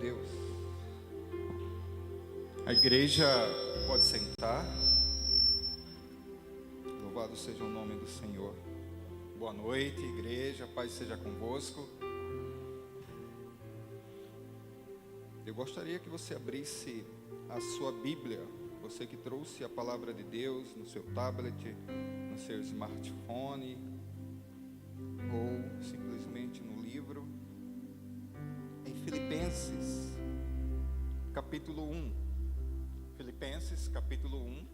Deus. A igreja pode sentar. Louvado seja o nome do Senhor. Boa noite, igreja, paz seja convosco. Eu gostaria que você abrisse a sua Bíblia, você que trouxe a palavra de Deus no seu tablet, no seu smartphone, ou simplesmente no livro, em Filipenses, capítulo 1. Filipenses, capítulo 1,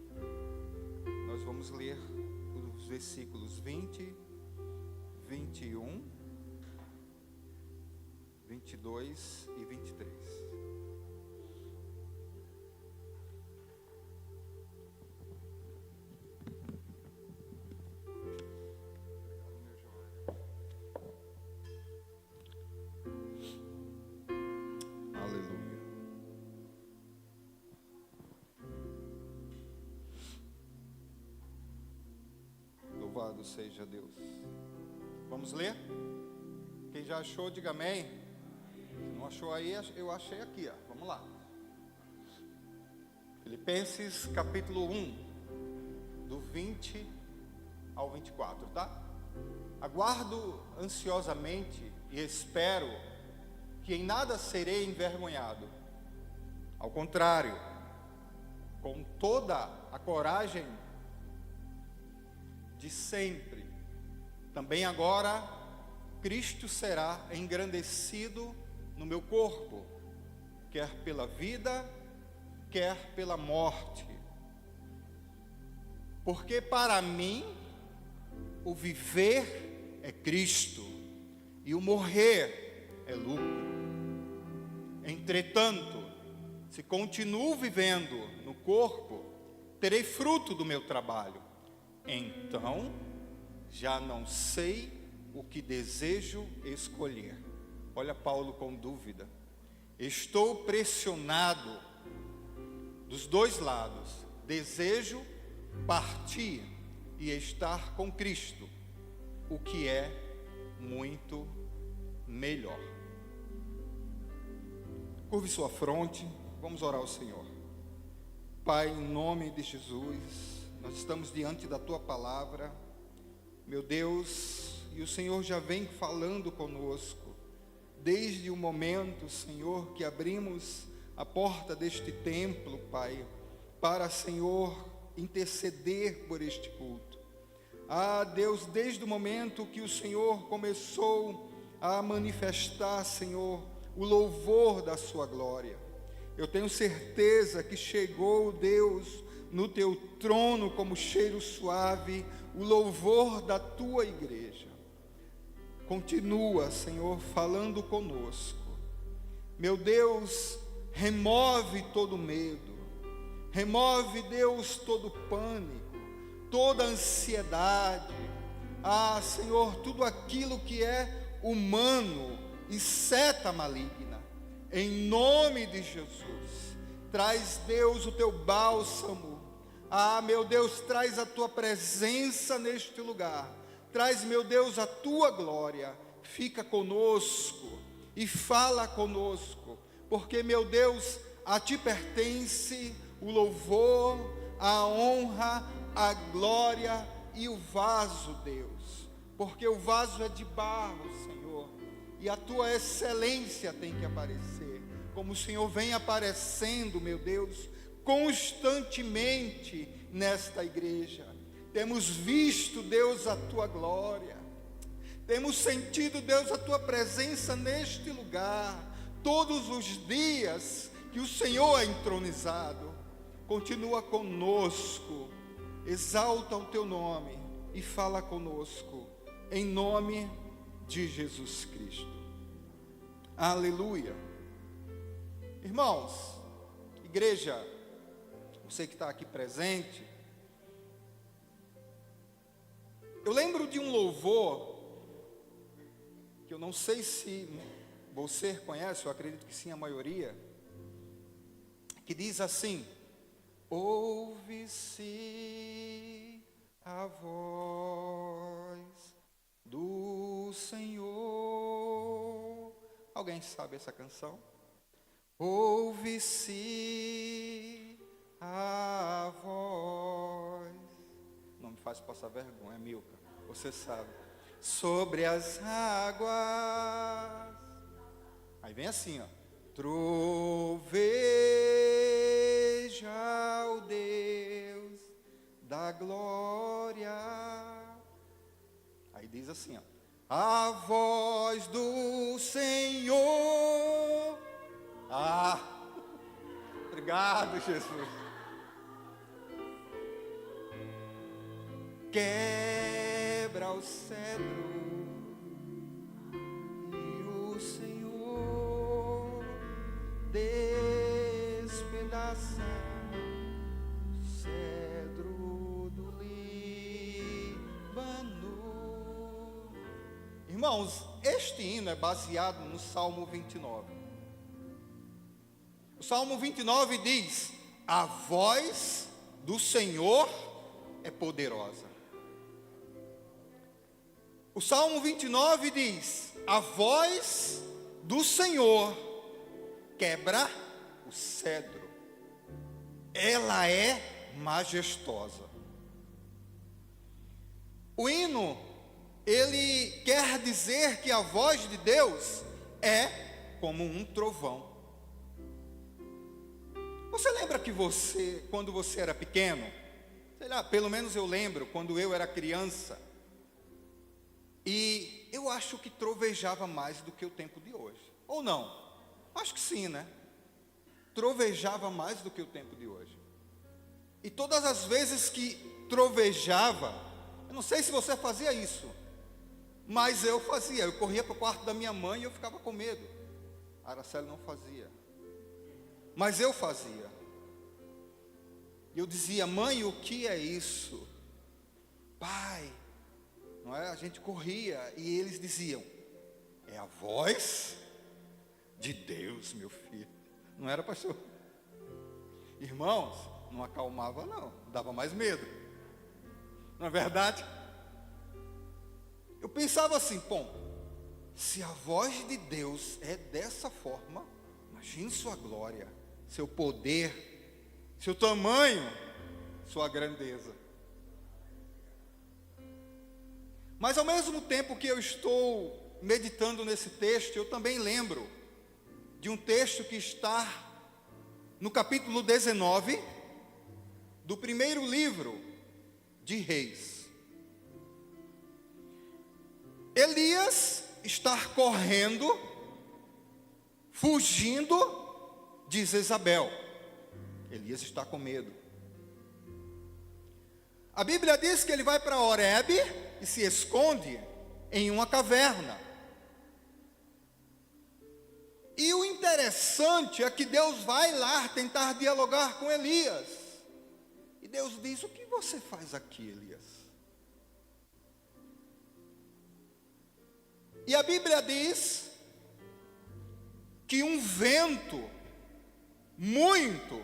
nós vamos ler os versículos 20, 21, 22 e 23. Aleluia. Louvado seja Deus. Vamos ler? Quem já achou, diga amém. Se não achou aí, eu achei aqui, ó. Vamos lá. Filipenses capítulo 1, do 20 ao 24, tá? Aguardo ansiosamente e espero que em nada serei envergonhado. Ao contrário, com toda a coragem de sempre, também agora Cristo será engrandecido no meu corpo, quer pela vida, quer pela morte. Porque para mim o viver é Cristo e o morrer é lucro. Entretanto, se continuo vivendo no corpo, terei fruto do meu trabalho. Então, já não sei o que desejo escolher. Olha Paulo com dúvida. Estou pressionado dos dois lados. Desejo partir e estar com Cristo, o que é muito melhor. Curve sua fronte, vamos orar ao Senhor. Pai, em nome de Jesus, nós estamos diante da Tua palavra, meu Deus, e o Senhor já vem falando conosco, desde o momento, Senhor, que abrimos a porta deste templo, Pai, para, Senhor, interceder por este culto. Ah, Deus, desde o momento que o Senhor começou a manifestar, Senhor, o louvor da sua glória, eu tenho certeza que chegou, Deus, no teu trono como cheiro suave, o louvor da tua igreja. Continua, Senhor, falando conosco. Meu Deus, remove todo medo, remove, Deus, todo pânico, toda ansiedade. Ah, Senhor, tudo aquilo que é humano e seta maligna, em nome de Jesus, traz, Deus, o teu bálsamo. Ah, meu Deus, traz a tua presença neste lugar, traz, meu Deus, a tua glória, fica conosco e fala conosco, porque, meu Deus, a ti pertence o louvor, a honra, a glória e o vaso, Deus, porque o vaso é de barro, Senhor, e a tua excelência tem que aparecer, como o Senhor vem aparecendo, meu Deus, constantemente nesta igreja. Temos visto, Deus, a tua glória, temos sentido, Deus, a tua presença neste lugar, todos os dias que o Senhor é entronizado. Continua conosco, exalta o teu nome e fala conosco, em nome de Jesus Cristo. Aleluia. Irmãos, igreja, você que está aqui presente, eu lembro de um louvor, que eu não sei se você conhece, eu acredito que sim, a maioria, que diz assim: ouve-se a voz do Senhor. Alguém sabe essa canção? ouve-se a voz. Não me faz passar vergonha, Milka, você sabe. Sobre as águas. Aí vem assim, ó. Troveja o Deus da glória. Aí diz assim, ó. A voz do Senhor. Ah, obrigado, Jesus. Quebra o cedro e o Senhor despedaça o cedro do Líbano. Irmãos, este hino é baseado no Salmo 29. O Salmo 29 diz: a voz do Senhor é poderosa. O Salmo 29 diz: a voz do Senhor quebra o cedro. Ela é majestosa. O hino, ele quer dizer que a voz de Deus é como um trovão. Você lembra que quando você era pequeno, sei lá, pelo menos eu lembro, quando eu era criança, e eu acho que trovejava mais do que o tempo de hoje. Ou não? Acho que sim, né? Trovejava mais do que o tempo de hoje. E todas as vezes que trovejava, eu não sei se você fazia isso, mas eu fazia. Eu corria para o quarto da minha mãe e eu ficava com medo. A Araceli não fazia, mas eu fazia. E eu dizia: mãe, o que é isso? Pai, não é? A gente corria e eles diziam: é a voz de Deus, meu filho. Não era, pastor? Irmãos, não acalmava não, dava mais medo. Não é verdade? Eu pensava assim: bom, se a voz de Deus é dessa forma, imagine sua glória, seu poder, seu tamanho, sua grandeza. Mas ao mesmo tempo que eu estou meditando nesse texto, eu também lembro de um texto que está no capítulo 19 do primeiro livro de Reis. Elias está correndo, fugindo de Jezabel. Elias está com medo. A Bíblia diz que ele vai para Horebe e se esconde em uma caverna. E o interessante é que Deus vai lá tentar dialogar com Elias. E Deus diz: o que você faz aqui, Elias? E a Bíblia diz que um vento muito,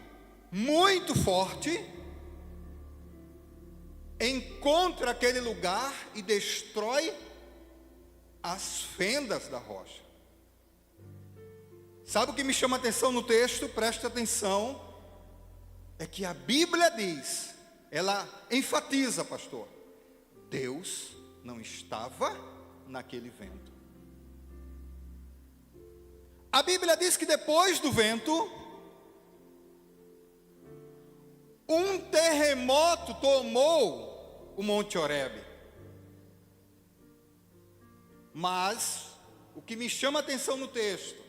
muito forte encontra aquele lugar e destrói as fendas da rocha. Sabe o que me chama a atenção no texto? Preste atenção. É que a Bíblia diz, ela enfatiza, pastor, Deus não estava naquele vento. A Bíblia diz que depois do vento, um terremoto tomou o Monte Horebe. Mas o que me chama a atenção no texto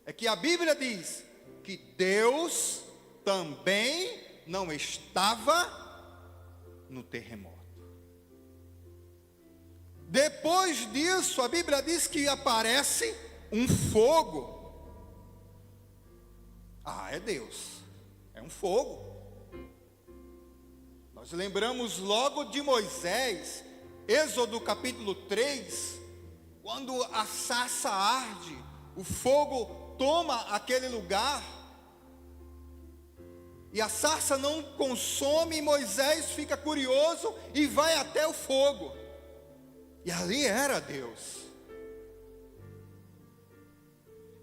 é que a Bíblia diz que Deus também não estava no terremoto. Depois disso, a Bíblia diz que aparece um fogo. Ah, é Deus, é um fogo. Nós lembramos logo de Moisés, Êxodo capítulo 3, quando a sarça arde, o fogo toma aquele lugar, e a sarça não consome, e Moisés fica curioso e vai até o fogo, e ali era Deus.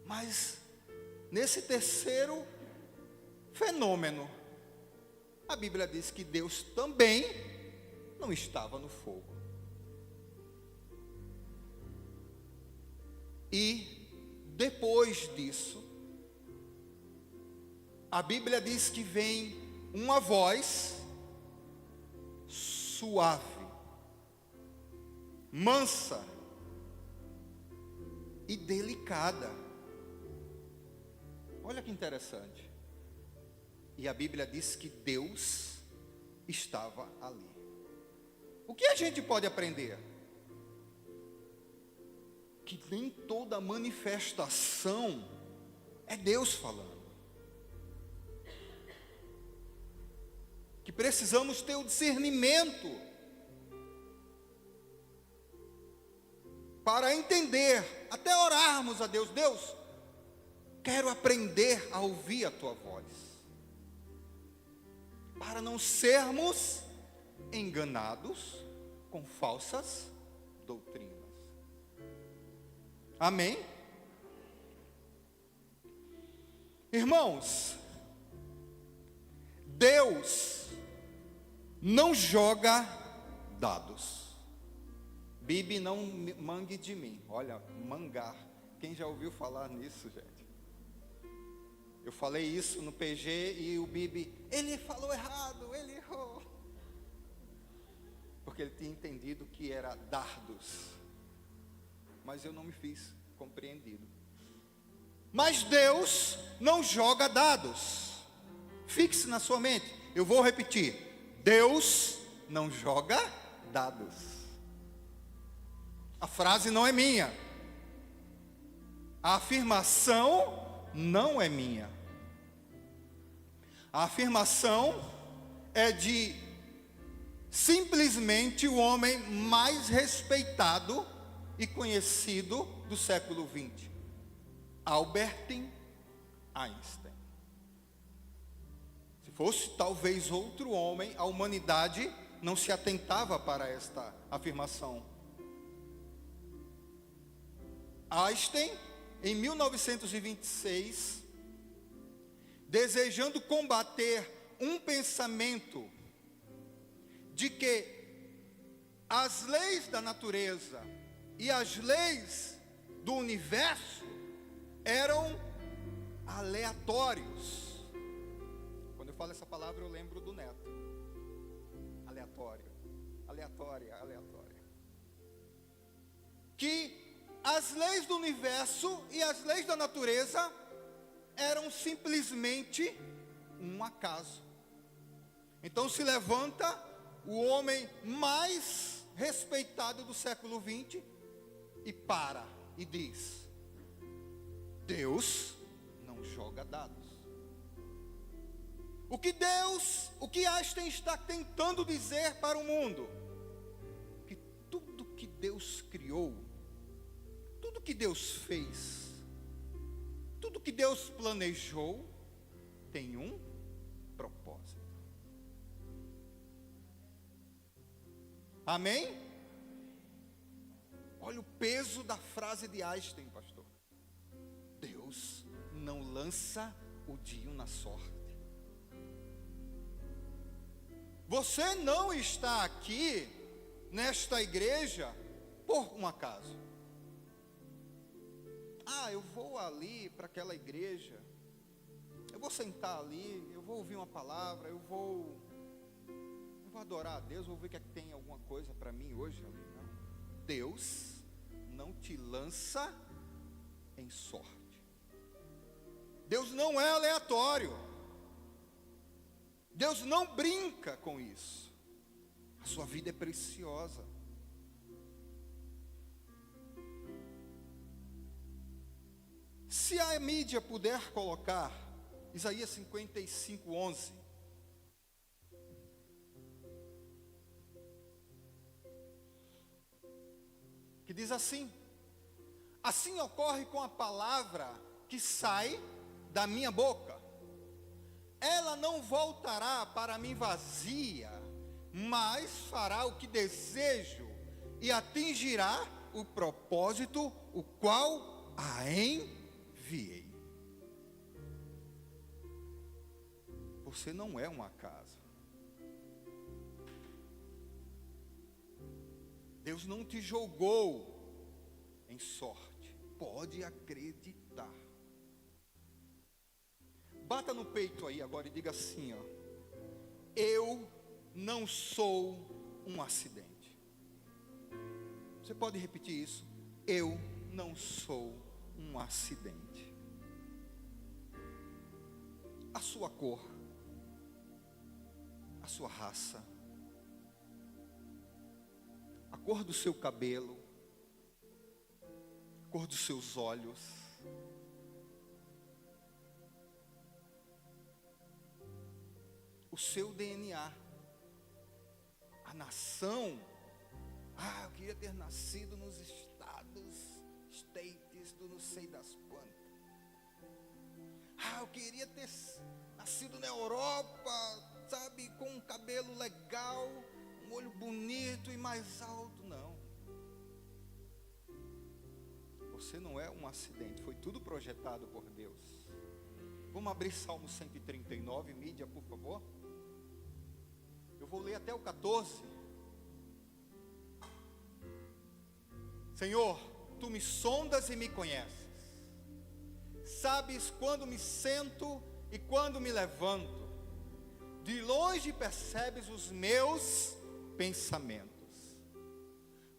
Mas nesse terceiro fenômeno, a Bíblia diz que Deus também não estava no fogo. E depois disso, a Bíblia diz que vem uma voz suave, mansa e delicada. Olha que interessante. E a Bíblia diz que Deus estava ali. O que a gente pode aprender? Que nem toda manifestação é Deus falando. Que precisamos ter o discernimento para entender, até orarmos a Deus. Deus, quero aprender a ouvir a tua voz, para não sermos enganados com falsas doutrinas. Amém? Irmãos, Deus não joga dados. Bibi, não mangue de mim. Olha, mangar. Quem já ouviu falar nisso, gente? Eu falei isso no PG e o Bibi, ele falou errado, ele errou. Porque ele tinha entendido que era dardos. Mas eu não me fiz compreendido. Mas Deus não joga dados. Fixe na sua mente. Eu vou repetir. Deus não joga dados. A frase não é minha. A afirmação não é minha. A afirmação é de simplesmente o homem mais respeitado e conhecido do século XX, Albert Einstein. Se fosse talvez outro homem, a humanidade não se atentava para esta afirmação. Einstein, em 1926, desejando combater um pensamento de que as leis da natureza e as leis do universo eram aleatórios. Quando eu falo essa palavra, eu lembro do Neto. Aleatório, aleatória, aleatória. Que as leis do universo e as leis da natureza eram simplesmente um acaso. Então se levanta o homem mais respeitado do século XX e para e diz: Deus não joga dados. O que Einstein está tentando dizer para o mundo? Que tudo que Deus criou, tudo que Deus fez, tudo que Deus planejou, tem um propósito. Amém? Olha o peso da frase de Einstein, pastor. Deus não lança o dia na sorte. Você não está aqui, nesta igreja, por um acaso. Eu vou ali para aquela igreja, eu vou sentar ali, eu vou ouvir uma palavra, eu vou adorar a Deus, vou ver que tem alguma coisa para mim hoje ali. Não. Deus não te lança em sorte. Deus não é aleatório. Deus não brinca com isso. A sua vida é preciosa. Se a mídia puder colocar Isaías 55:11, que diz assim: assim ocorre com a palavra que sai da minha boca. Ela não voltará para mim vazia, mas fará o que desejo e atingirá o propósito o qual a enviei. Você não é um acaso. Deus não te jogou em sorte. Pode acreditar. Bata no peito aí agora e diga assim, ó: eu não sou um acidente. Você pode repetir isso? Eu não sou um acidente. A sua cor, a sua raça, a cor do seu cabelo, a cor dos seus olhos, o seu DNA, a nação. Eu queria ter nascido nos States do não sei das quantas. Eu queria ter nascido na Europa, sabe, com um cabelo legal, um olho bonito e mais alto. Não. Você não é um acidente, foi tudo projetado por Deus. Vamos abrir Salmo 139, mídia, por favor. Eu vou ler até o 14. Senhor, tu me sondas e me conheces. Sabes quando me sento e quando me levanto. De longe percebes os meus pensamentos.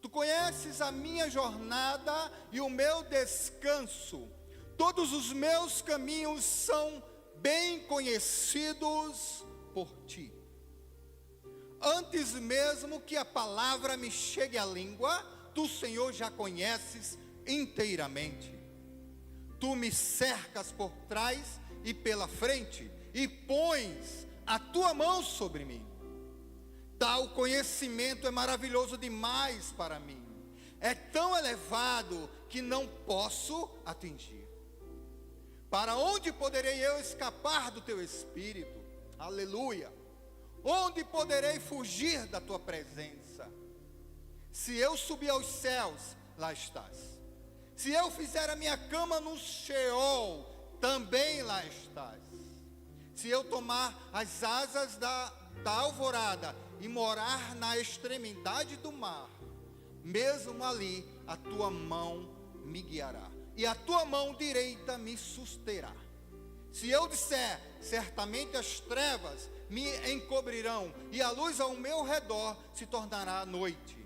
Tu conheces a minha jornada e o meu descanso. Todos os meus caminhos são bem conhecidos por ti. Antes mesmo que a palavra me chegue à língua, tu, Senhor, já conheces inteiramente. Tu me cercas por trás e pela frente, e pões a tua mão sobre mim. Tal conhecimento é maravilhoso demais para mim. É tão elevado que não posso atingir. Para onde poderei eu escapar do teu Espírito? Aleluia! Onde poderei fugir da tua presença? Se eu subir aos céus, lá estás. Se eu fizer a minha cama no Sheol, também lá estás. Se eu tomar as asas da alvorada e morar na extremidade do mar, mesmo ali a tua mão me guiará, e a tua mão direita me susterá. Se eu disser, certamente as trevas me encobrirão, e a luz ao meu redor se tornará noite.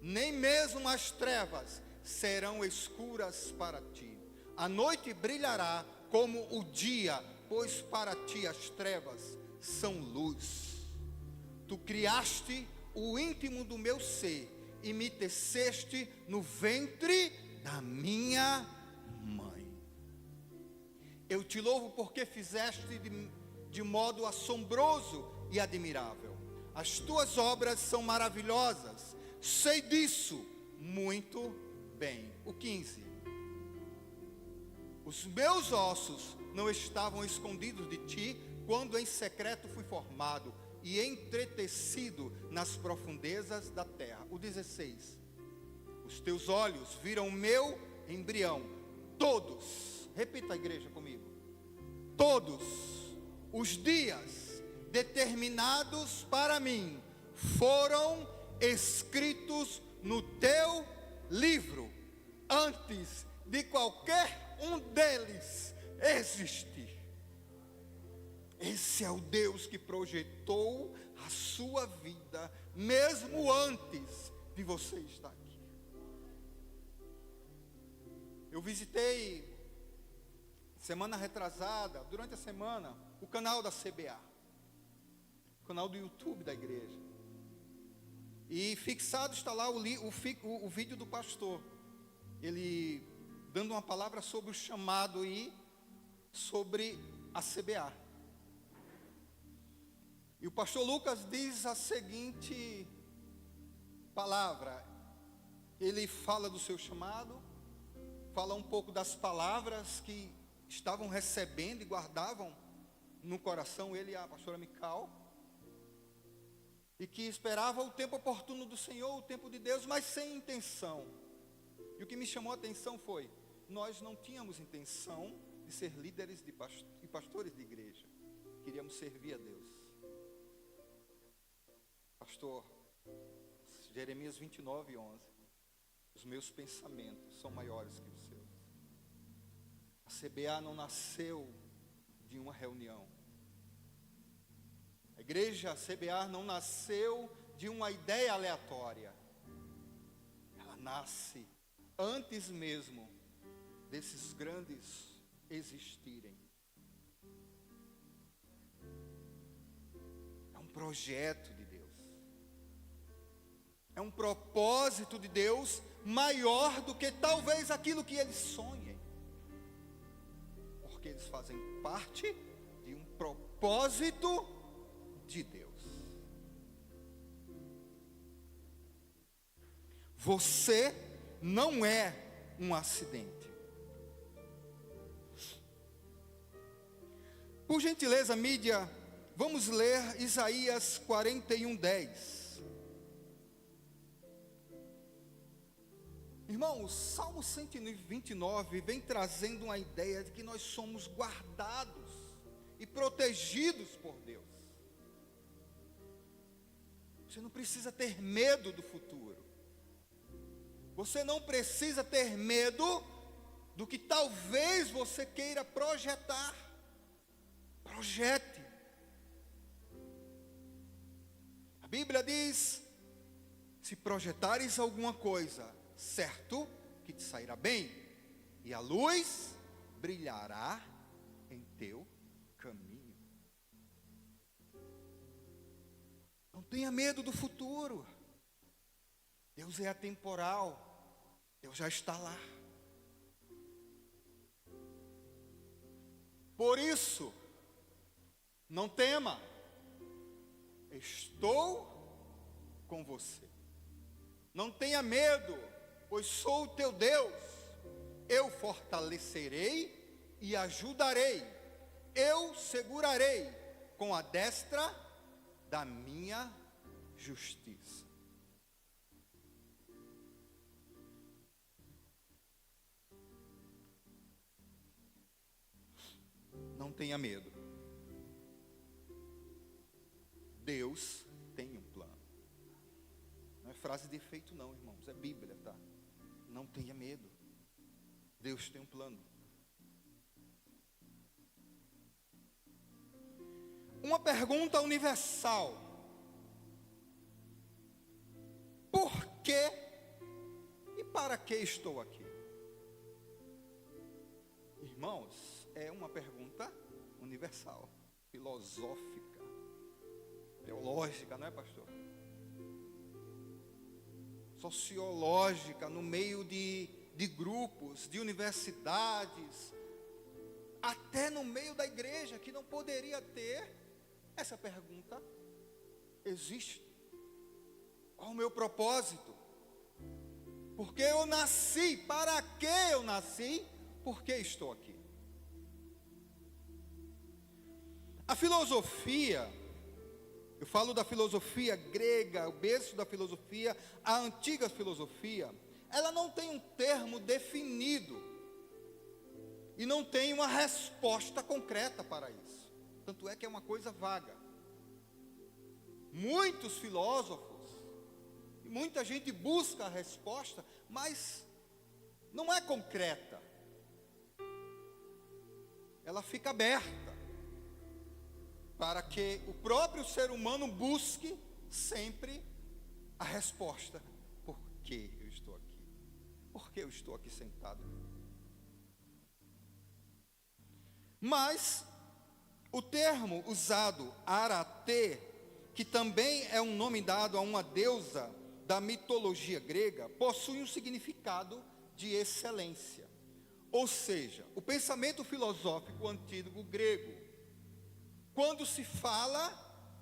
Nem mesmo as trevas serão escuras para ti. A noite brilhará como o dia, pois para ti as trevas são luz. Tu criaste o íntimo do meu ser e me teceste no ventre da minha mãe. Eu te louvo porque fizeste de modo assombroso e admirável. As tuas obras são maravilhosas. Sei disso muito bem. O 15. Os meus ossos não estavam escondidos de ti, quando em secreto fui formado e entretecido nas profundezas da terra. O 16. Os teus olhos viram o meu embrião. Todos, repita a igreja comigo. Todos os dias determinados para mim foram escritos no teu livro, antes de qualquer um deles existir. Esse é o Deus que projetou a sua vida, mesmo antes de você estar aqui. Eu visitei, semana retrasada, durante a semana, o canal da CBA, o canal do YouTube da igreja. E fixado está lá o vídeo do pastor, ele dando uma palavra sobre o chamado e sobre a CBA. E o pastor Lucas diz a seguinte palavra. Ele fala do seu chamado, fala um pouco das palavras que estavam recebendo e guardavam no coração, ele e a pastora Mical, e que esperava o tempo oportuno do Senhor, o tempo de Deus, mas sem intenção. E o que me chamou a atenção foi, nós não tínhamos intenção de ser líderes e pastores de igreja. queríamos servir a Deus. Pastor, Jeremias 29:11. Os meus pensamentos são maiores que os seus. A CBA não nasceu de uma reunião. A igreja CBA não nasceu de uma ideia aleatória. Ela nasce antes mesmo desses grandes existirem. É um projeto de Deus. É um propósito de Deus maior do que talvez aquilo que eles sonhem. Porque eles fazem parte de um propósito de Deus. Você não é um acidente. Por gentileza, mídia, vamos ler Isaías 41:10. Irmão, o Salmo 129 vem trazendo uma ideia de que nós somos guardados e protegidos por Deus. Você não precisa ter medo do futuro. Você não precisa ter medo do que talvez você queira projetar. Projete. A Bíblia diz: se projetares alguma coisa, certo que te sairá bem, e a luz brilhará em teu caminho. Não tenha medo do futuro. Deus é atemporal. Deus já está lá. Por isso, não tema. Estou com você. Não tenha medo, pois sou o teu Deus. Eu fortalecerei e ajudarei. Eu segurarei com a destra da minha justiça. Não tenha medo. Deus tem um plano. Não é frase de efeito não, irmãos, é Bíblia, tá? Não tenha medo. Deus tem um plano. Uma pergunta universal. Por que e para que estou aqui? Irmãos, é uma pergunta universal, filosófica, teológica, não é, pastor? Sociológica, no meio de grupos, de universidades, até no meio da igreja, que não poderia ter essa pergunta. Existe. Qual o meu propósito? Por que eu nasci? Para que eu nasci? Por que estou aqui? A filosofia, eu falo da filosofia grega, o berço da filosofia, a antiga filosofia, ela não tem um termo definido e não tem uma resposta concreta para isso. Tanto é que é uma coisa vaga. Muitos filósofos, muita gente busca a resposta, mas não é concreta. Ela fica aberta para que o próprio ser humano busque sempre a resposta. Por que eu estou aqui? Por que eu estou aqui sentado? Mas o termo usado, Arate, que também é um nome dado a uma deusa da mitologia grega, possui um significado de excelência. Ou seja, o pensamento filosófico antigo grego, quando se fala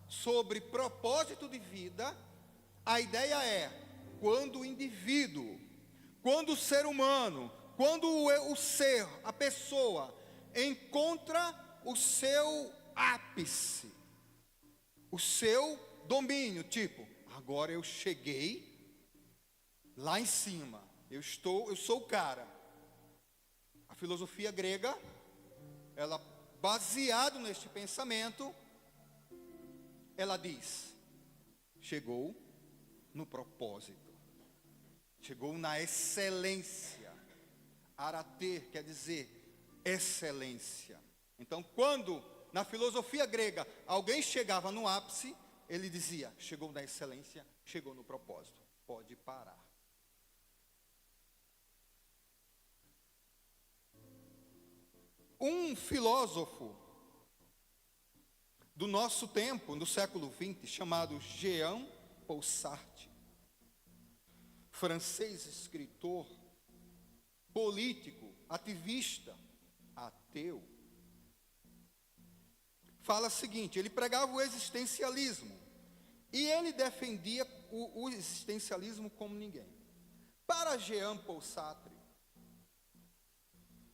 sobre propósito de vida, a ideia é quando o indivíduo, quando o ser humano, quando o ser, a pessoa, encontra o seu ápice, o seu domínio, tipo, agora eu cheguei lá em cima, eu sou o cara. A filosofia grega, ela baseado neste pensamento, ela diz: chegou no propósito, chegou na excelência. Arater quer dizer excelência. Então, quando na filosofia grega alguém chegava no ápice, ele dizia: chegou na excelência, chegou no propósito, pode parar. Um filósofo do nosso tempo, no século XX, chamado Jean-Paul Sartre, francês, escritor, político, ativista, ateu, fala o seguinte: ele pregava o existencialismo, e ele defendia o existencialismo como ninguém. Para Jean-Paul Sartre,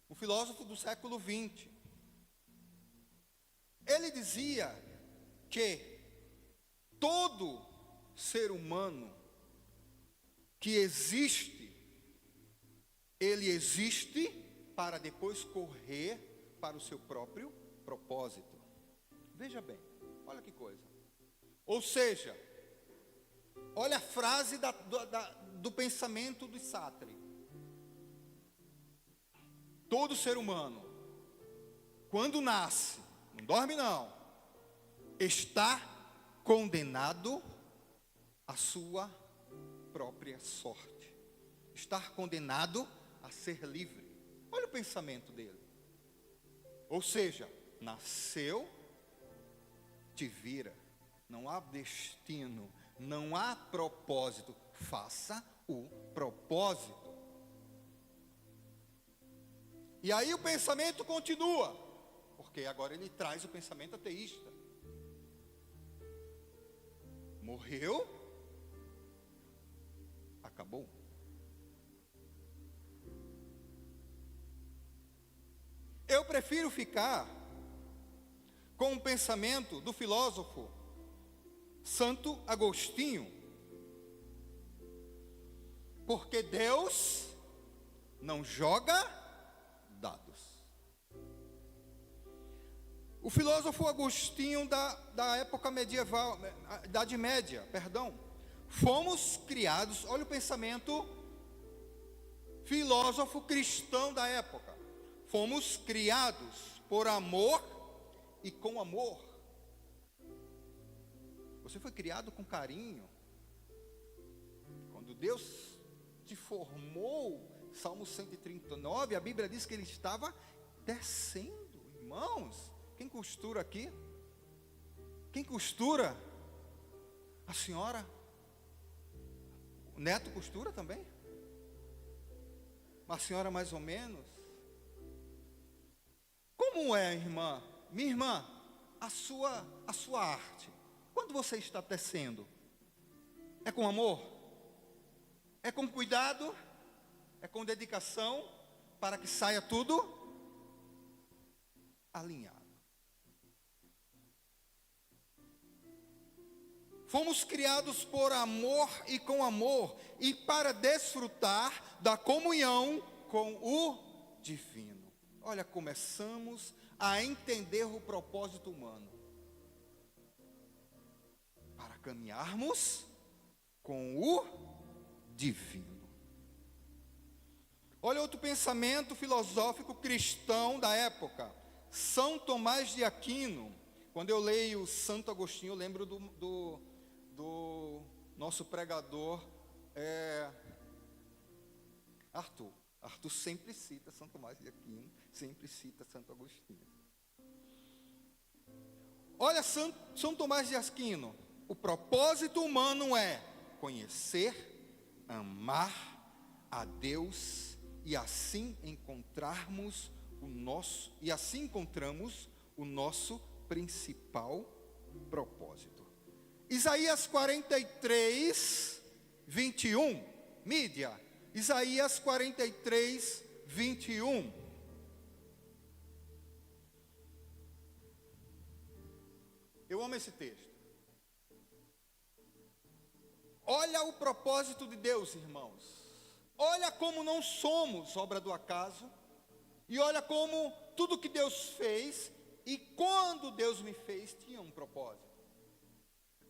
o filósofo do século XX, ele dizia que todo ser humano que existe, ele existe para depois correr para o seu próprio propósito. Veja bem, olha que coisa. Ou seja, olha a frase do pensamento de Sartre. Todo ser humano, quando nasce, não dorme não, está condenado à sua própria sorte. Está condenado a ser livre. Olha o pensamento dele. Ou seja, nasceu, te vira. Não há destino, não há propósito. Faça o propósito. E aí o pensamento continua, porque agora ele traz o pensamento ateísta. Morreu, acabou. Eu prefiro ficar com o pensamento do filósofo Santo Agostinho, porque Deus não joga dados. O filósofo Agostinho da época medieval, Idade Média, perdão, fomos criados, olha o pensamento filósofo cristão da época, fomos criados por amor e com amor. Você foi criado com carinho. Quando Deus te formou, Salmo 139, a Bíblia diz que ele estava descendo. Irmãos, quem costura aqui? Quem costura? A senhora? O neto costura também? A senhora mais ou menos? Como é, irmã? Minha irmã, a sua arte, quando você está tecendo, é com amor? É com cuidado? É com dedicação para que saia tudo alinhado? Fomos criados por amor e com amor, e para desfrutar da comunhão com o divino. Olha, começamos a entender o propósito humano, para caminharmos com o divino. Olha outro pensamento filosófico cristão da época, São Tomás de Aquino. Quando eu leio Santo Agostinho, eu lembro do nosso pregador Arthur. Arthur sempre cita São Tomás de Aquino, sempre cita Santo Agostinho. Olha São Tomás de Aquino, o propósito humano é conhecer, amar a Deus e assim encontramos o nosso principal propósito. Isaías 43, 21, mídia. Isaías 43, 21. Eu amo esse texto. Olha o propósito de Deus, irmãos. Olha como não somos obra do acaso. E olha como tudo que Deus fez, E quando Deus me fez, tinha um propósito.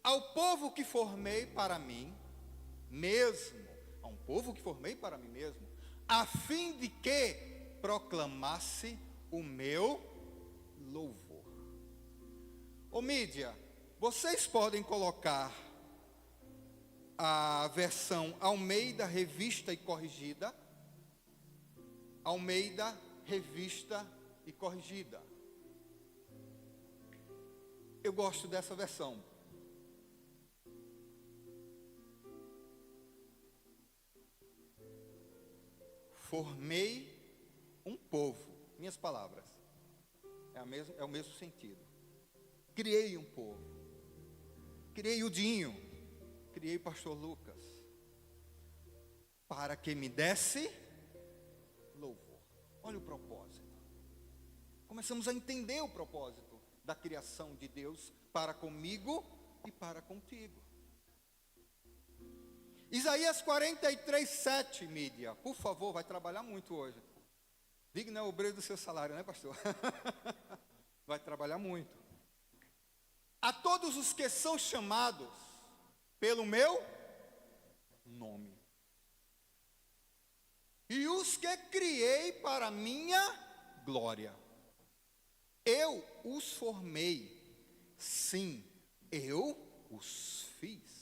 Ao povo que formei para mim mesmo, a um povo que formei para mim mesmo, a fim de que proclamasse o meu louvor. Ô mídia, vocês podem colocar a versão Almeida Revista e Corrigida? Almeida Revista e Corrigida. Eu gosto dessa versão. Formei um povo, minhas palavras, é o mesmo sentido. Criei um povo, criei o Dinho, criei o pastor Lucas, para que me desse louvor. Olha o propósito. Começamos a entender o propósito da criação de Deus para comigo e para contigo. Isaías 43:7, mídia, por favor, vai trabalhar muito hoje. Digno é o obreiro do seu salário, né, pastor? Vai trabalhar muito. A todos os que são chamados pelo meu nome, e os que criei para minha glória, eu os formei, sim, eu os fiz.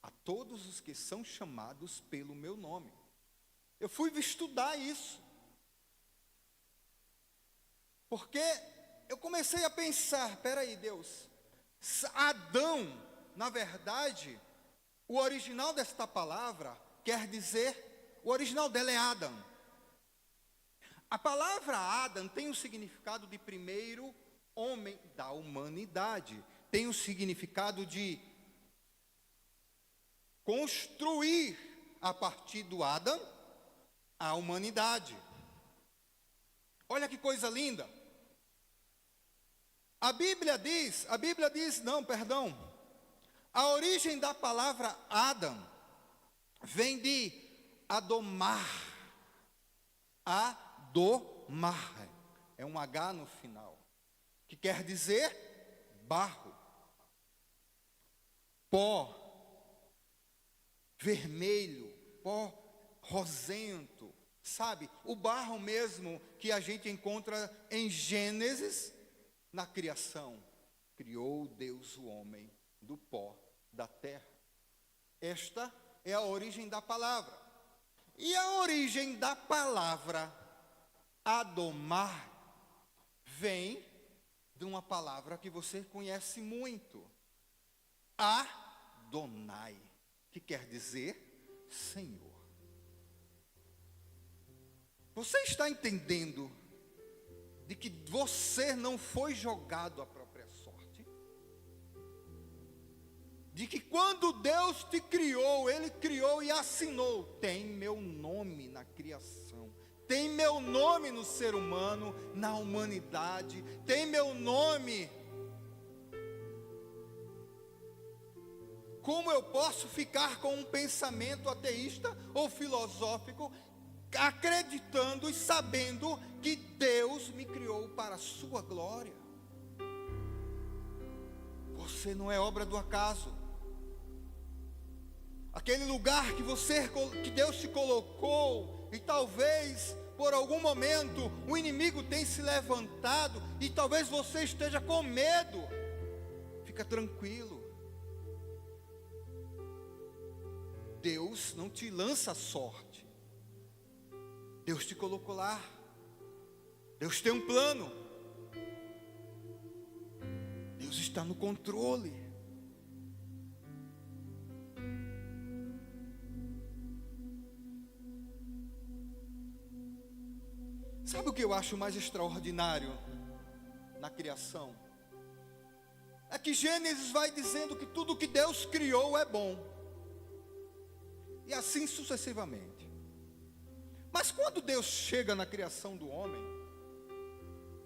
A todos os que são chamados pelo meu nome. Eu fui estudar isso. Porque eu comecei a pensar, peraí, Deus, Adão, na verdade, o original desta palavra quer dizer, o original dela é Adam. A palavra Adam tem o significado de primeiro homem da humanidade. Tem o significado de construir a partir do Adão a humanidade. Olha que coisa linda. A Bíblia diz, a origem da palavra Adão vem de adomar. Adomar. É um H no final, que quer dizer barro, pó, vermelho, pó rosento, sabe? O barro mesmo que a gente encontra em Gênesis, na criação. Criou Deus o homem do pó da terra. Esta é a origem da palavra. E a origem da palavra adomar vem de uma palavra que você conhece muito. Adonai, que quer dizer Senhor. Você está entendendo de que você não foi jogado à própria sorte? De que quando Deus te criou, Ele criou e assinou, tem meu nome na criação, tem meu nome no ser humano, na humanidade, tem meu nome. Como eu posso ficar com um pensamento ateísta ou filosófico, acreditando e sabendo que Deus me criou para a sua glória? Você não é obra do acaso. Aquele lugar que Deus te colocou, e talvez por algum momento o inimigo tenha se levantado, e talvez você esteja com medo. Fica tranquilo. Deus não te lança a sorte. Deus te colocou lá. Deus tem um plano. Deus está no controle. Sabe o que eu acho mais extraordinário na criação? É que Gênesis vai dizendo que tudo que Deus criou é bom. E assim sucessivamente. Mas quando Deus chega na criação do homem,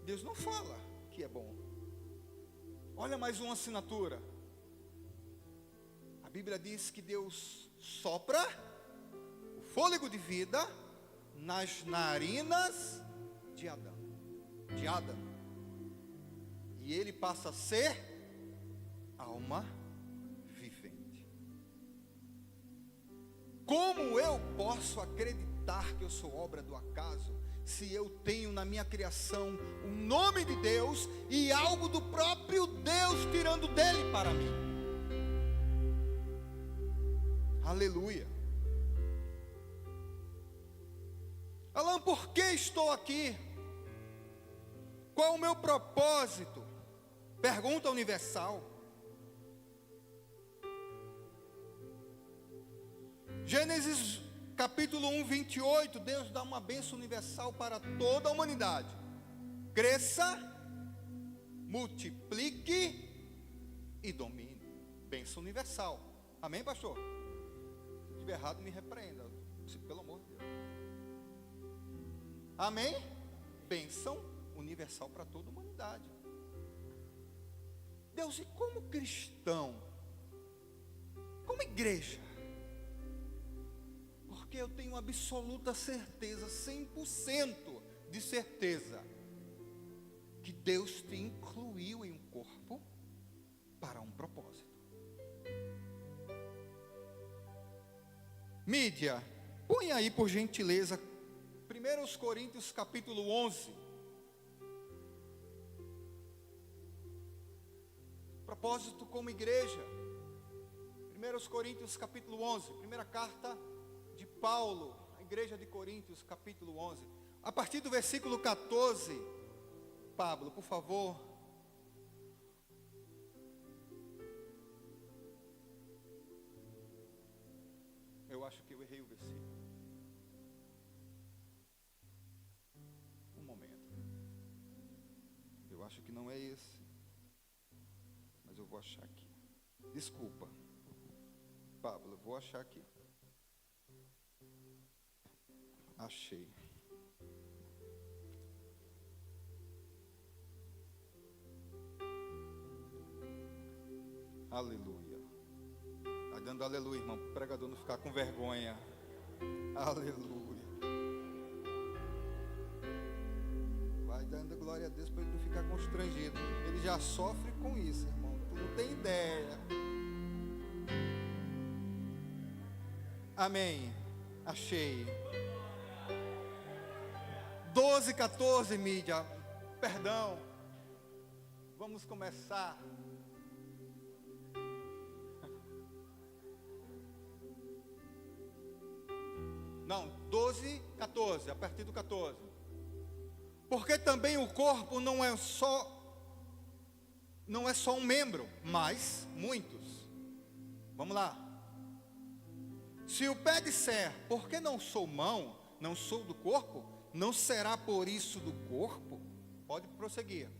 Deus não fala que é bom. Olha mais uma assinatura. A Bíblia diz que Deus sopra o fôlego de vida nas narinas de Adão. e ele passa a ser alma vivente. Como eu posso acreditar que eu sou obra do acaso, se eu tenho na minha criação o nome de Deus e algo do próprio Deus tirando dele para mim? Aleluia. Alan, por que estou aqui? Qual o meu propósito? Pergunta universal. Gênesis capítulo 1, 28, Deus dá uma bênção universal para toda a humanidade. Cresça, multiplique e domine. Bênção universal. Amém, pastor? Se eu estiver errado, me repreenda. Pelo amor de Deus. Amém? Bênção universal para toda a humanidade. Deus, e como cristão? Como igreja? Porque eu tenho absoluta certeza, 100% de certeza, que Deus te incluiu em um corpo para um propósito. Mídia, põe aí por gentileza 1 Coríntios capítulo 11. Propósito como igreja. 1 Coríntios capítulo 11, primeira carta de Paulo, a igreja de Coríntios, capítulo 11. A partir do versículo 14, Pablo, por favor. Eu acho que eu errei o versículo. Um momento. Eu acho que não é esse. Mas eu vou achar aqui. Desculpa. Pablo, eu vou achar aqui. Achei. Aleluia. Vai dando aleluia, irmão, para o pregador não ficar com vergonha. Aleluia. Vai dando glória a Deus para ele não ficar constrangido. Ele já sofre com isso, irmão. Tu não tem ideia. Amém. Achei. 12, 14, mídia. Perdão. Vamos começar. Não, 12, 14, a partir do 14. Porque também o corpo não é só um membro, mas muitos. Vamos lá. Se o pé disser, por que não sou mão, não sou do corpo, não será por isso do corpo? Pode prosseguir.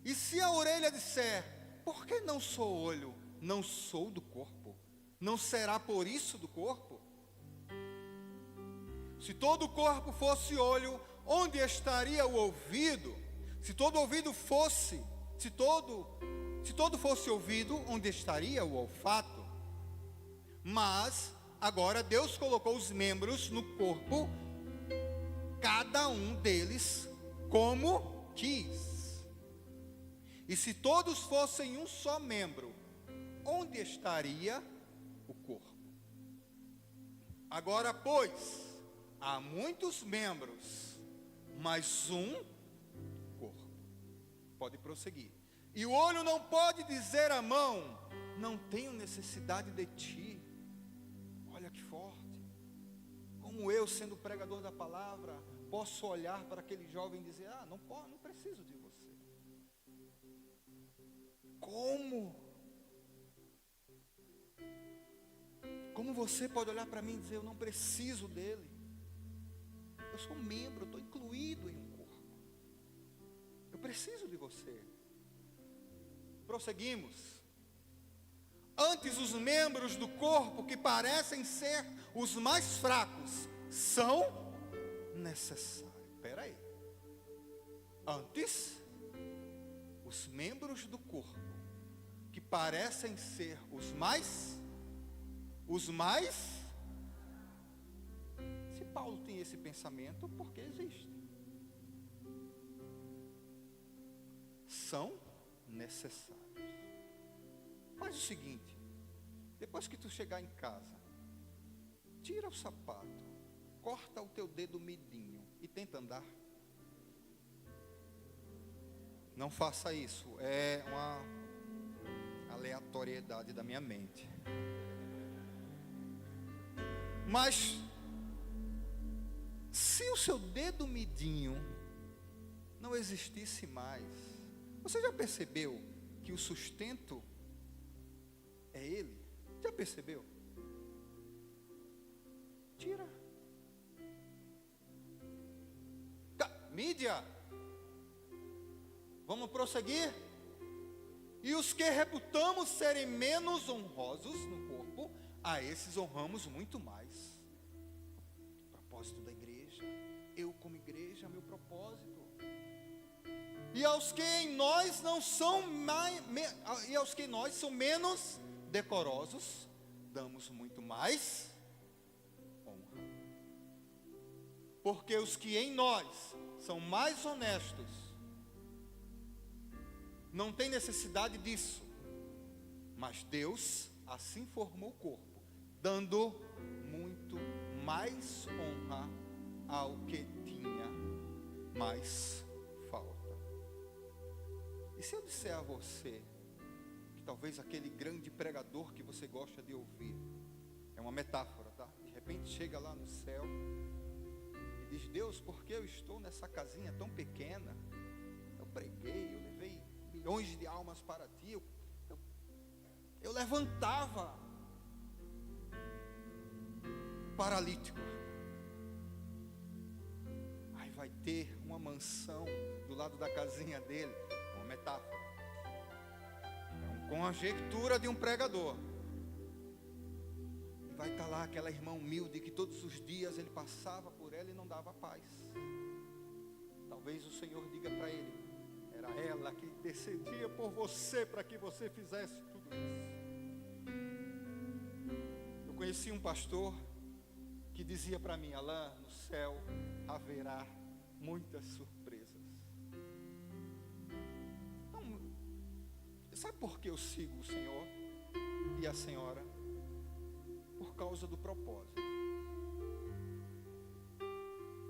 E se a orelha disser, por que não sou olho, não sou do corpo, não será por isso do corpo? Se todo o corpo fosse olho, onde estaria o ouvido? Se todo ouvido fosse, se todo fosse ouvido, onde estaria o olfato? Mas agora Deus colocou os membros no corpo, cada um deles como quis. E se todos fossem um só membro, onde estaria o corpo? Agora, pois, há muitos membros, mas um corpo. Pode prosseguir. E o olho não pode dizer à mão, não tenho necessidade de ti. Olha que forte. Como eu, sendo pregador da palavra, posso olhar para aquele jovem e dizer, não preciso de você. Como você pode olhar para mim e dizer, eu não preciso dele? Eu sou um membro, eu estou incluído em um corpo. Eu preciso de você. Prosseguimos. Antes, os membros do corpo que parecem ser os mais fracos são necessários. Espera aí. Antes, os membros do corpo que parecem ser os mais. Se Paulo tem esse pensamento, porque existe. São necessários. Faz o seguinte: depois que tu chegar em casa, tira o sapato, corta o teu dedo midinho e tenta andar. Não faça isso, é uma aleatoriedade da minha mente. Mas se o seu dedo midinho não existisse mais, você já percebeu que o sustento é Ele? Já percebeu? Tira. Mídia, vamos prosseguir? E os que reputamos serem menos honrosos no corpo, a esses honramos muito mais. O propósito da igreja, eu como igreja, meu propósito. E aos que em nós não são e aos que em nós são menos decorosos, damos muito mais honra. Porque os que em nós são mais honestos, não tem necessidade disso. Mas Deus assim formou o corpo, dando muito mais honra ao que tinha mais falta. E se eu disser a você que talvez aquele grande pregador que você gosta de ouvir, é uma metáfora, tá? De repente chega lá no céu e diz: Deus, por que eu estou nessa casinha tão pequena? Eu preguei, eu levei milhões de almas para ti, eu levantava paralítico. Aí vai ter uma mansão do lado da casinha dele, uma metáfora, é uma conjectura de um pregador. E vai estar lá aquela irmã humilde que todos os dias ele passava por ela e não dava paz. Talvez o Senhor diga para ele: era ela que intercedia por você para que você fizesse tudo isso. Eu conheci um pastor que dizia para mim: Alain, no céu haverá muitas surpresas. Então, sabe por que eu sigo o Senhor e a senhora? Por causa do propósito.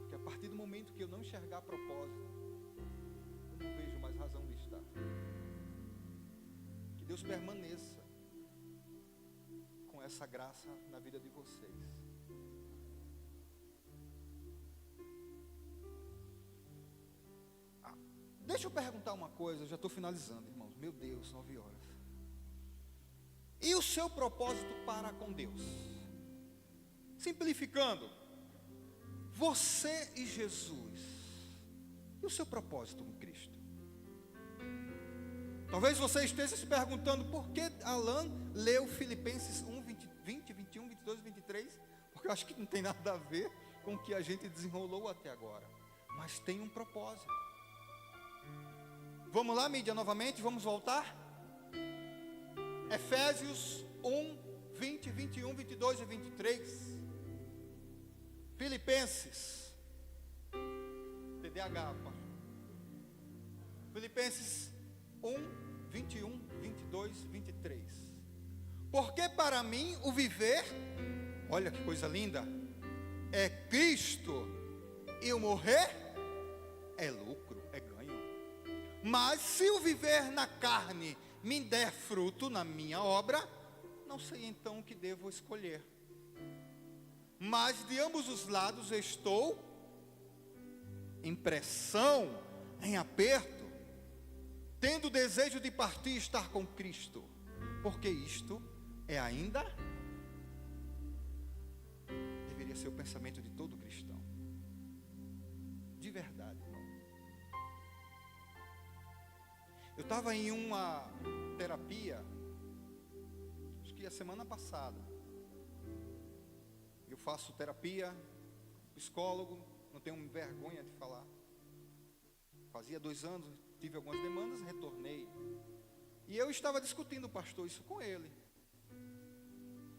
Porque a partir do momento que eu não enxergar propósito, eu não vejo mais razão de estar. Que Deus permaneça com essa graça na vida de vocês. Deixa eu perguntar uma coisa, eu já estou finalizando, irmãos. Meu Deus, 9 horas. E o seu propósito para com Deus? Simplificando, você e Jesus. E o seu propósito com Cristo? Talvez você esteja se perguntando: por que Alain leu Filipenses 1, 20, 21, 22, 23? Porque eu acho que não tem nada a ver com o que a gente desenrolou até agora. Mas tem um propósito. Vamos lá, mídia, novamente, vamos voltar? Efésios 1, 20, 21, 22 e 23. Filipenses, TDAH, pastor. Filipenses 1, 21, 22, 23. Porque para mim o viver, olha que coisa linda, é Cristo, e o morrer é lucro, é ganho. Mas se o viver na carne me der fruto na minha obra, não sei então o que devo escolher. Mas de ambos os lados estou em pressão, em aperto, tendo desejo de partir e estar com Cristo, porque isto é ainda, deveria ser o pensamento de todo cristão, de verdade, irmão. Eu estava em uma terapia, acho que a semana passada. Eu faço terapia, psicólogo, não tenho vergonha de falar. Fazia 2 anos, tive algumas demandas, retornei. E eu estava discutindo, pastor, isso com ele.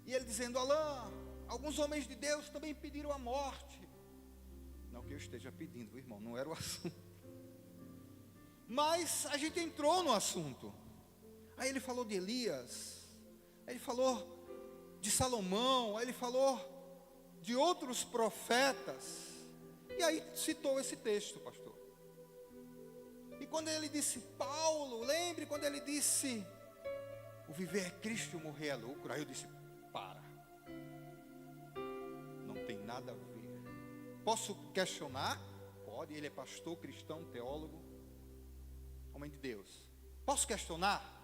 E ele dizendo: Alain, alguns homens de Deus também pediram a morte. Não que eu esteja pedindo, irmão, não era o assunto. Mas a gente entrou no assunto. Aí ele falou de Elias, aí ele falou de Salomão, aí ele falou de outros profetas. E aí citou esse texto, pastor. E quando ele disse Paulo, lembre quando ele disse: o viver é Cristo e o morrer é lucro. Aí eu disse: para, não tem nada a ver. Posso questionar? Pode, ele é pastor, cristão, teólogo, homem de Deus. Posso questionar?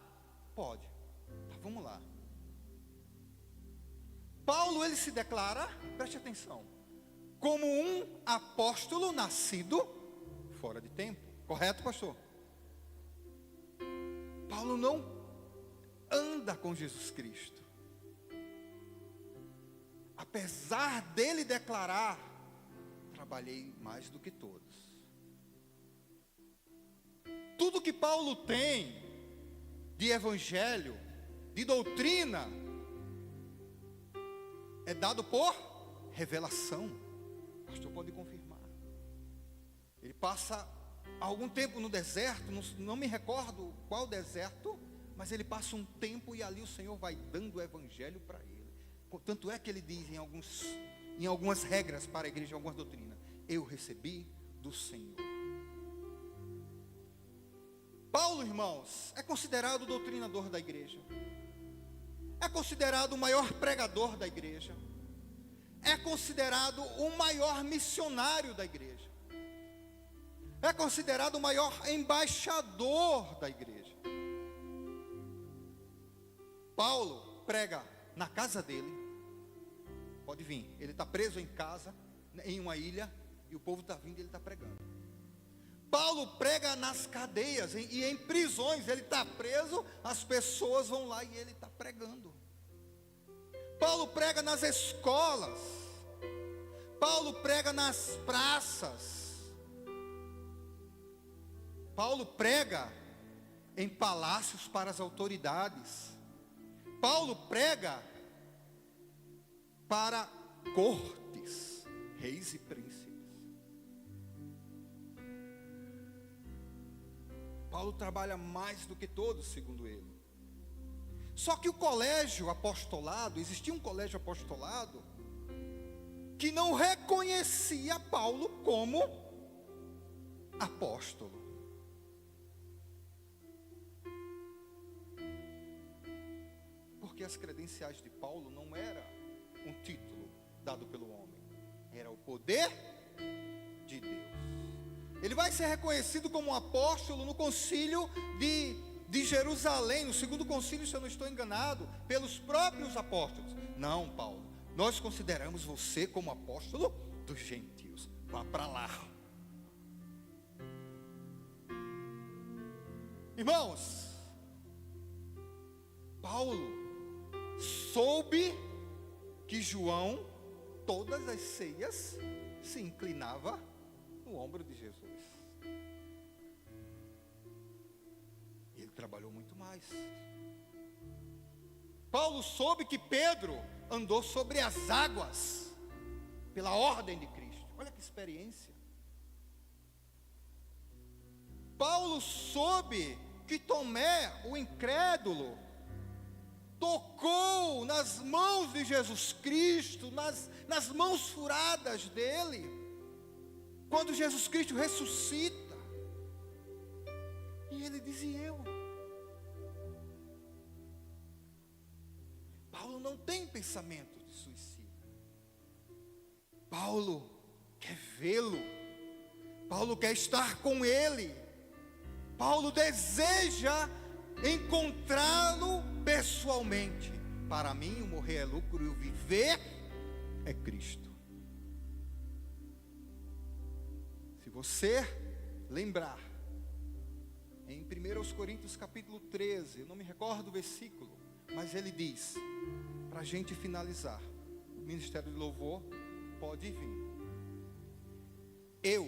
Pode. Tá, vamos lá. Paulo, ele se declara, preste atenção, como um apóstolo nascido fora de tempo. Correto, pastor? Paulo não anda com Jesus Cristo. Apesar dele declarar: trabalhei mais do que todos. Tudo que Paulo tem de evangelho, de doutrina, é dado por revelação. O pastor pode confirmar. Ele passa algum tempo no deserto, não me recordo qual deserto, mas ele passa um tempo e ali o Senhor vai dando o evangelho para ele. Tanto é que ele diz em algumas regras para a igreja, em algumas doutrinas: eu recebi do Senhor. Paulo, irmãos, é considerado o doutrinador da igreja, é considerado o maior pregador da igreja, é considerado o maior missionário da igreja, é considerado o maior embaixador da igreja. Paulo prega na casa dele. Pode vir, ele está preso em casa, em uma ilha, e o povo está vindo e ele está pregando. Paulo prega nas cadeias e em prisões, ele está preso, as pessoas vão lá e ele está pregando. Paulo prega nas escolas, Paulo prega nas praças, Paulo prega em palácios para as autoridades, Paulo prega para cortes, reis e príncipes. Paulo trabalha mais do que todos, segundo ele. Só que o colégio apostolado, existia um colégio apostolado que não reconhecia Paulo como apóstolo. Porque as credenciais de Paulo não era um título dado pelo homem, era o poder de Deus. Ele vai ser reconhecido como um apóstolo no concílio de Jerusalém, no segundo concílio, se eu não estou enganado, pelos próprios apóstolos. Não, Paulo, nós consideramos você como apóstolo dos gentios. Vá para lá. Irmãos, Paulo soube que João, todas as ceias, se inclinava no ombro de Jesus. Ele trabalhou muito mais. Paulo soube que Pedro andou sobre as águas pela ordem de Cristo. Olha que experiência. Paulo soube que Tomé, o incrédulo, tocou nas mãos de Jesus Cristo, nas mãos furadas dele, quando Jesus Cristo ressuscita. E ele diz: e eu? Paulo não tem pensamento de suicídio. Paulo quer vê-lo. Paulo quer estar com ele. Paulo deseja encontrá-lo pessoalmente. Para mim, o morrer é lucro e o viver é Cristo. Se você lembrar, em 1 Coríntios capítulo 13, eu não me recordo o versículo, mas ele diz, para a gente finalizar, o ministério de louvor pode vir. Eu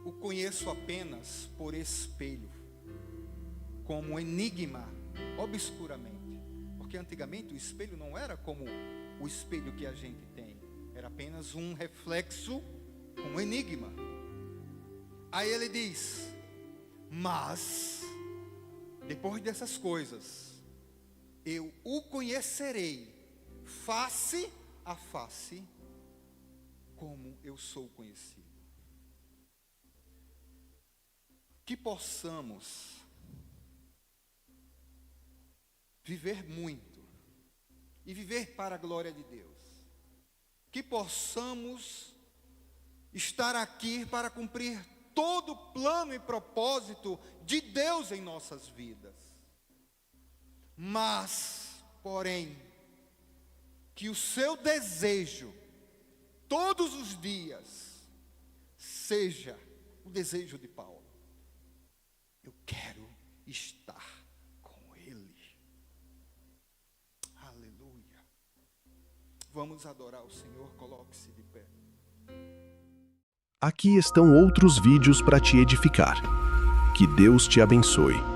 o conheço apenas por espelho, como um enigma, obscuramente. Porque antigamente o espelho não era como o espelho que a gente tem, era apenas um reflexo, um enigma. Aí ele diz: mas, depois dessas coisas, eu o conhecerei face a face, como eu sou conhecido. Que possamos viver muito e viver para a glória de Deus. Que possamos estar aqui para cumprir todo o plano e propósito de Deus em nossas vidas. Mas, porém, que o seu desejo, todos os dias, seja o desejo de Paulo. Eu quero estar com Ele. Aleluia. Vamos adorar o Senhor, coloque-se de pé. Aqui estão outros vídeos para te edificar. Que Deus te abençoe.